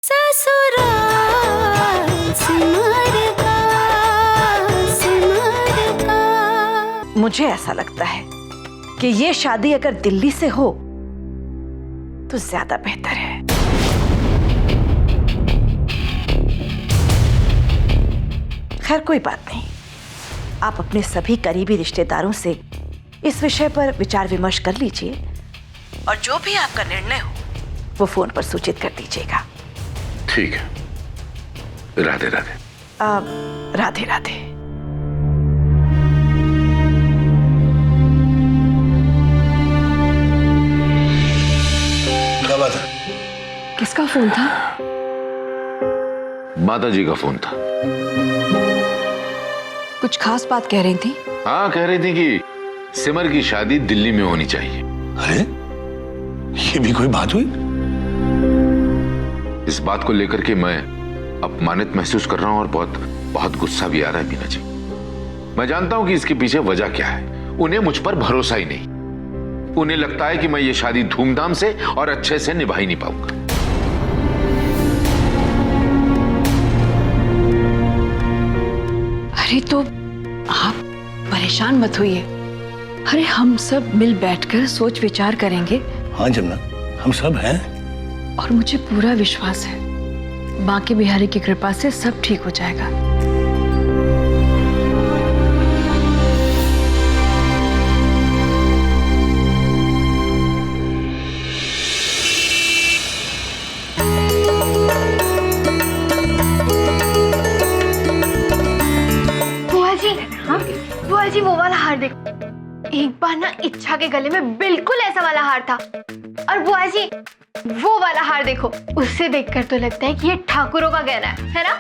ससुराल सिमर का। मुझे ऐसा लगता है कि ये शादी अगर दिल्ली से हो तो ज्यादा बेहतर है। खैर कोई बात नहीं, आप अपने सभी करीबी रिश्तेदारों से इस विषय पर विचार विमर्श कर लीजिए और जो भी आपका निर्णय हो वो फोन पर सूचित कर दीजिएगा। ठीक है, राधे राधे। राधे राधे। क्या बात है? किसका फोन था? माता जी का फोन था। कुछ खास बात कह रही थी? हाँ, कह रही थी कि सिमर की शादी दिल्ली में होनी चाहिए। अरे ये भी कोई बात हुई? इस बात को लेकर के मैं अपमानित महसूस कर रहा हूं और बहुत गुस्सा भी आ रहा है मीना जी। मैं जानता हूं कि इसके पीछे वजह क्या है। उन्हें मुझ पर भरोसा ही नहीं। उन्हें लगता है कि मैं ये शादी धूमधाम से और अच्छे से निभा ही नहीं पाऊंगा। अरे तो आप परेशान मत होइए। अरे हम सब मिल बैठकर सोच विचार करेंगे। हाँ जमुना, हम सब हैं। और मुझे पूरा विश्वास है बांके बिहारी की कृपा से सब ठीक हो जाएगा। बुआ जी वो वाला हार देखो। एक बार ना इच्छा के गले में बिल्कुल ऐसा वाला हार था। और बुआ जी वो वाला हार देखो, उससे देखकर तो लगता है कि ये ठाकुरों का गहना है ना?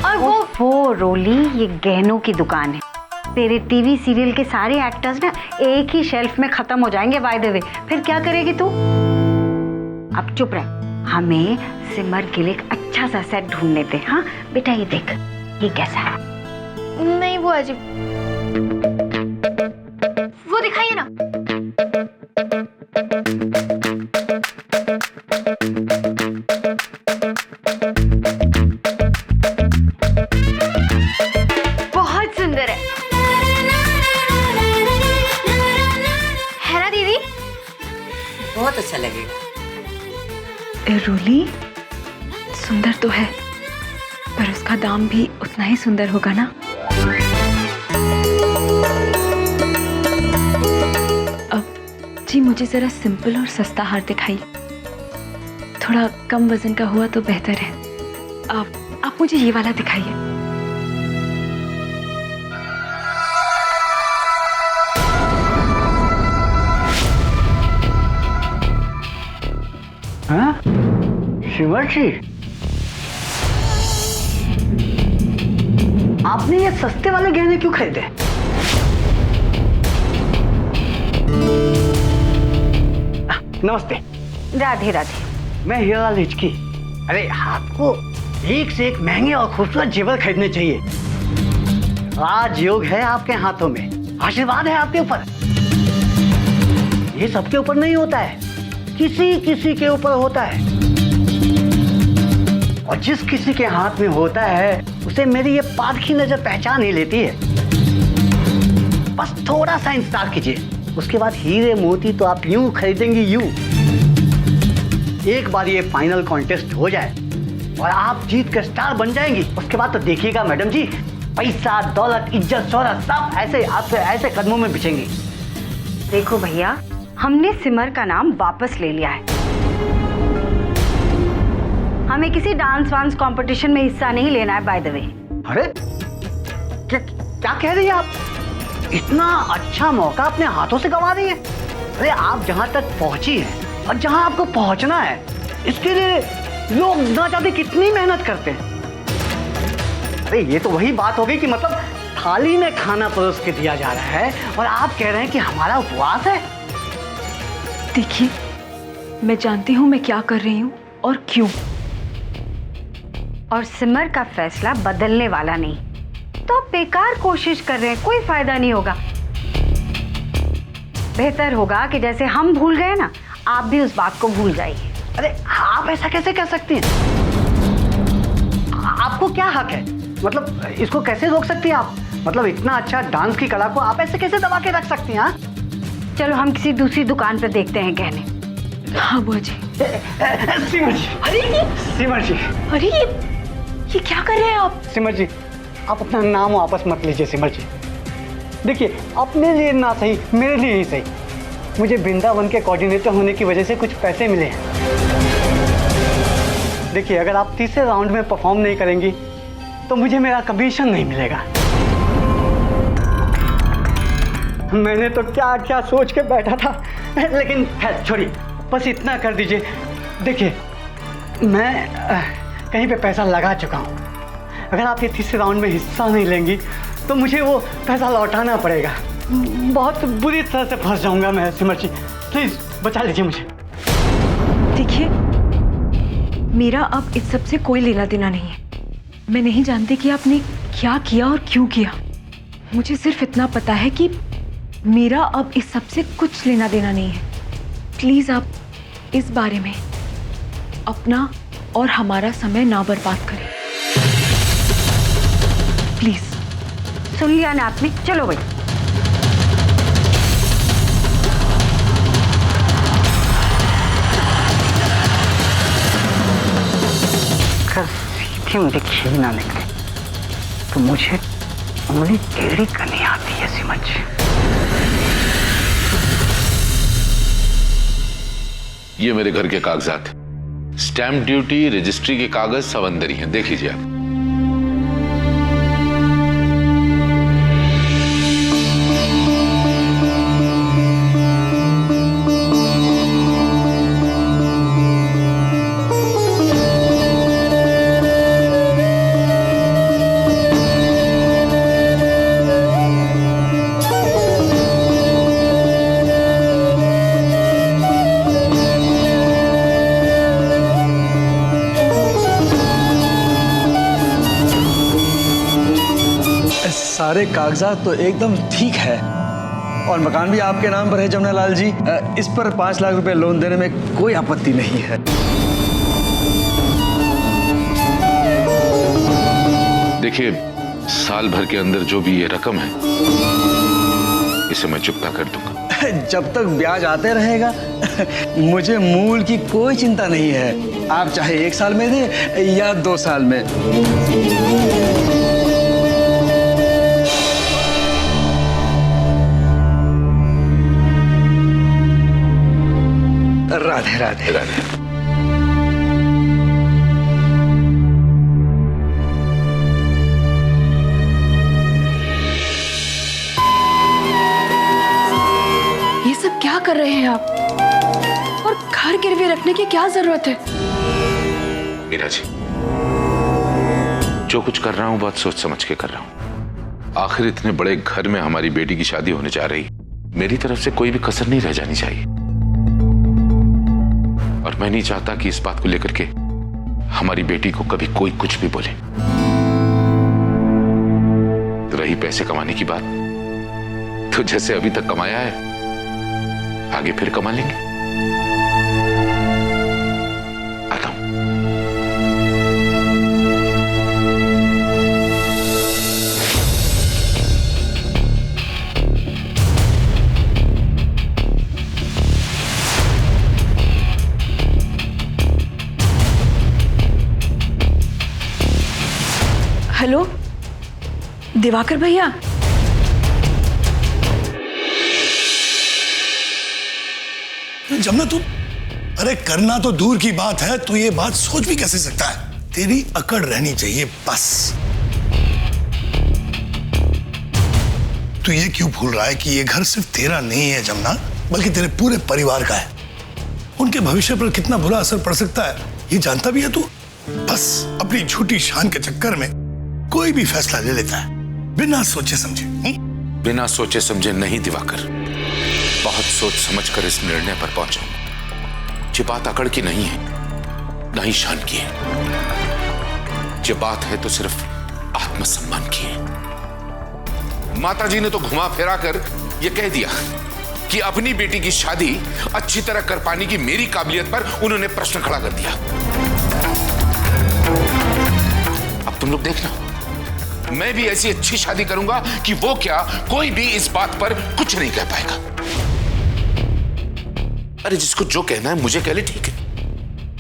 और वो रोली, ये गहनों की दुकान है। तेरे टीवी सीरियल के सारे एक्टर्स ना एक ही शेल्फ में खत्म हो जाएंगे बाय द वे। फिर क्या करेगी तू? अब चुप रह, हमें सिमर के लिए एक अच्छा सा सेट ढूंढने दे। हाँ बेटा, ये देख, ये कैसा है? नहीं बुआ जी, वो दिखाइए ना। बहुत सुंदर है ना दीदी? बहुत अच्छा लगेगा। रोली सुंदर तो है, पर उसका दाम भी उतना ही सुंदर होगा ना? अब जी मुझे जरा सिंपल और सस्ता हार दिखाई। थोड़ा कम वजन का हुआ तो बेहतर है। आप मुझे ये वाला दिखाइए। हाँ? सिमर जी, आपने ये सस्ते वाले गहने क्यों खरीदे? नमस्ते। राधे राधे। मैं हीरालाल हिचकी। अरे आपको एक से एक महंगे और खूबसूरत जेवर खरीदने चाहिए। आज योग है आपके हाथों में, आशीर्वाद है आपके ऊपर। ये सबके ऊपर नहीं होता है, किसी किसी के ऊपर होता है। और जिस किसी के हाथ में होता है उसे मेरी ये पारखी नजर पहचान ही लेती है। बस थोड़ा सा इंतजार कीजिए, उसके बाद हीरे मोती तो आप यूं खरीदेंगी यूं। एक बार ये फाइनल कॉन्टेस्ट हो जाए और आप जीत कर स्टार बन जाएंगी, उसके बाद तो देखिएगा मैडम जी, पैसा दौलत इज्जत शोहरत सब ऐसे आपसे ऐसे कदमों में बिछेंगे। देखो भैया, हमने सिमर का नाम वापस ले लिया है। हमें किसी डांस वांस कंपटीशन में हिस्सा नहीं लेना है बाय द वे। अरे क्या कह रही हैं आप? इतना अच्छा मौका अपने हाथों से गंवा रही है। अरे आप जहां तक पहुंची हैं और जहां आपको पहुंचना है, इसके लिए लोग ना चाहते कितनी मेहनत करते हैं। अरे ये तो वही बात हो गई कि मतलब थाली में खाना परोस के दिया जा रहा है और आप कह रहे हैं कि हमारा उपवास है। देखिए, मैं जानती हूँ मैं क्या कर रही हूँ और क्यों। और सिमर का फैसला बदलने वाला नहीं, तो आप बेकार कोशिश कर रहे हैं, कोई फायदा नहीं होगा। बेहतर होगा कि जैसे हम भूल गए ना, आप भी उस बात को भूल जाइए। अरे आप ऐसा कैसे कह सकती हैं? आपको क्या हक है? मतलब इसको कैसे रोक सकती हैं आप? मतलब इतना अच्छा डांस की कला को आप ऐसे कैसे दबा के रख सकती हैं? हाँ? चलो हम किसी दूसरी दुकान पे देखते हैं गहने। हाँ बुआ जी। सिमर जी, अरे सिमर जी, अरे ये क्या कर रहे हैं आप? सिमर जी, आप अपना नाम वापस मत लीजिए सिमर जी। देखिए, अपने लिए ना सही, मेरे लिए ही सही, मुझे वृंदावन के कोऑर्डिनेटर होने की वजह से कुछ पैसे मिले हैं। देखिए, अगर आप तीसरे राउंड में परफॉर्म नहीं करेंगी तो मुझे मेरा कमीशन नहीं मिलेगा। मैंने तो क्या क्या सोच के बैठा था, लेकिन खैर छोड़िए, बस इतना कर दीजिए। देखिए, मैं कहीं पे पैसा लगा चुका हूँ। अगर आप ये तीसरे राउंड में हिस्सा नहीं लेंगी तो मुझे वो पैसा लौटाना पड़ेगा। बहुत बुरी तरह से फंस जाऊंगा मैं सिमर जी, प्लीज बचा लीजिए मुझे। देखिए, मेरा अब इस सब से कोई लेना देना नहीं है। मैं नहीं जानती कि आपने क्या किया और क्यों किया। मुझे सिर्फ इतना पता है कि मेरा अब इस सब से कुछ लेना देना नहीं है। प्लीज आप इस बारे में अपना और हमारा समय ना बर्बाद करें, प्लीज। सुन लिया ना आपने? चलो भाई। अगर सीधे मुझे खेल ना निकले तो मुझे उंगली टेढ़ी करनी आती है सिमर जी। ये मेरे घर के कागजात, स्टैंप ड्यूटी, रजिस्ट्री के कागज सब अंदर ही हैं, देख लीजिए आप। सारे कागजात तो एकदम ठीक है और मकान भी आपके नाम पर है जमुना लाल जी। इस पर 5 लाख रुपए लोन देने में कोई आपत्ति नहीं है। देखिए, साल भर के अंदर जो भी ये रकम है इसे मैं चुकता कर दूंगा। जब तक ब्याज आते रहेगा मुझे मूल की कोई चिंता नहीं है। आप चाहे 1 साल में दें या 2 साल में। राधे राधे राधे। ये सब क्या कर रहे हैं आप? और घर गिरवी रखने की क्या जरूरत है? मीरा जी, जो कुछ कर रहा हूं बहुत सोच समझ के कर रहा हूं। आखिर इतने बड़े घर में हमारी बेटी की शादी होने जा रही, मेरी तरफ से कोई भी कसर नहीं रह जानी चाहिए। और मैं नहीं चाहता कि इस बात को लेकर के हमारी बेटी को कभी कोई कुछ भी बोले। तो रही पैसे कमाने की बात, तो जैसे अभी तक कमाया है आगे फिर कमा लेंगे। आता हूं। हेलो दिवाकर भैया। जमुना तू, अरे करना तो दूर की बात है, तू ये बात सोच भी कैसे सकता है? तेरी अकड़ रहनी चाहिए बस। तू ये क्यों भूल रहा है कि ये घर सिर्फ तेरा नहीं है जमुना, बल्कि तेरे पूरे परिवार का है। उनके भविष्य पर कितना बुरा असर पड़ सकता है ये जानता भी है तू? बस अपनी झूठी शान के चक्कर में कोई भी फैसला ले लेता है बिना सोचे समझे। बिना सोचे समझे नहीं दिवाकर, बहुत सोच समझकर इस निर्णय पर पहुंचा। ये बात अकड़ की नहीं है, न ही शान की है। ये बात है तो सिर्फ आत्मसम्मान की है। माताजी ने तो घुमा फिरा कर ये कह दिया कि अपनी बेटी की शादी अच्छी तरह कर पाने की मेरी काबिलियत पर उन्होंने प्रश्न खड़ा कर दिया। अब तुम लोग देखना, मैं भी ऐसी अच्छी शादी करूंगा कि वो क्या, कोई भी इस बात पर कुछ नहीं कह पाएगा। अरे जिसको जो कहना है मुझे कह ले, ठीक है,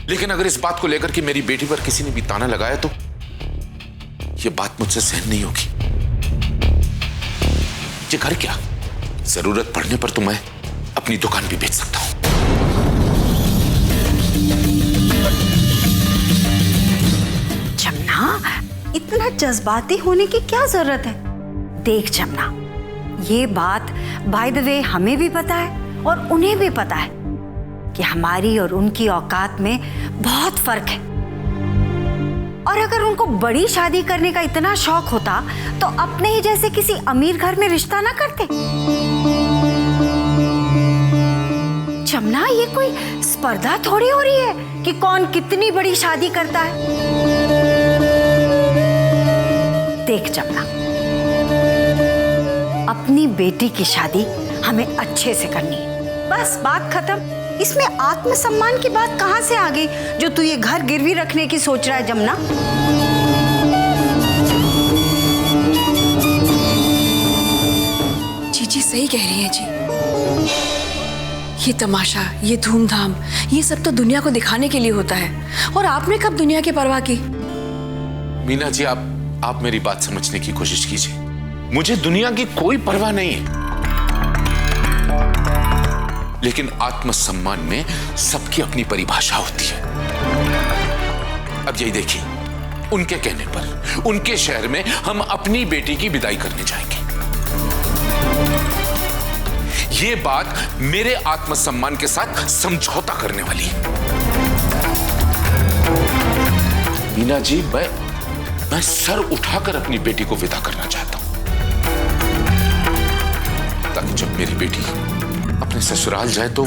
लेकिन अगर इस बात को लेकर के मेरी बेटी पर किसी ने भी ताना लगाया तो ये बात मुझसे सहन नहीं होगी। ये घर क्या, जरूरत पड़ने पर तो मैं अपनी दुकान भी बेच सकता हूं। जमुना, इतना जज्बाती होने की क्या जरूरत है? देख जमुना, ये बात बाय द वे हमें भी पता है और उन्हें भी पता है कि हमारी और उनकी औकात में बहुत फर्क है। और अगर उनको बड़ी शादी करने का इतना शौक होता तो अपने ही जैसे किसी अमीर घर में रिश्ता ना करते। जमुना, ये कोई स्पर्धा थोड़ी हो रही है कि कौन कितनी बड़ी शादी करता है। देख जमुना, अपनी बेटी की शादी हमें अच्छे से करनी है, बस बात खत्म। इसमें आत्मसम्मान की बात कहां से आ गई जो तू ये घर गिरवी रखने की सोच रहा है जमुना? जी सही कह रही है जी। ये तमाशा, ये धूमधाम, ये सब तो दुनिया को दिखाने के लिए होता है, और आपने कब दुनिया की परवाह की? मीना जी, आप मेरी बात समझने की कोशिश कीजिए। मुझे दुनिया की कोई परवाह नहीं है, लेकिन आत्मसम्मान में सबकी अपनी परिभाषा होती है। अब यही देखिए, उनके कहने पर उनके शहर में हम अपनी बेटी की विदाई करने जाएंगे। ये बात मेरे आत्मसम्मान के साथ समझौता करने वाली है। मीना जी, मैं सर उठाकर अपनी बेटी को विदा करना चाहता हूं, ताकि जब मेरी बेटी अपने ससुराल जाए तो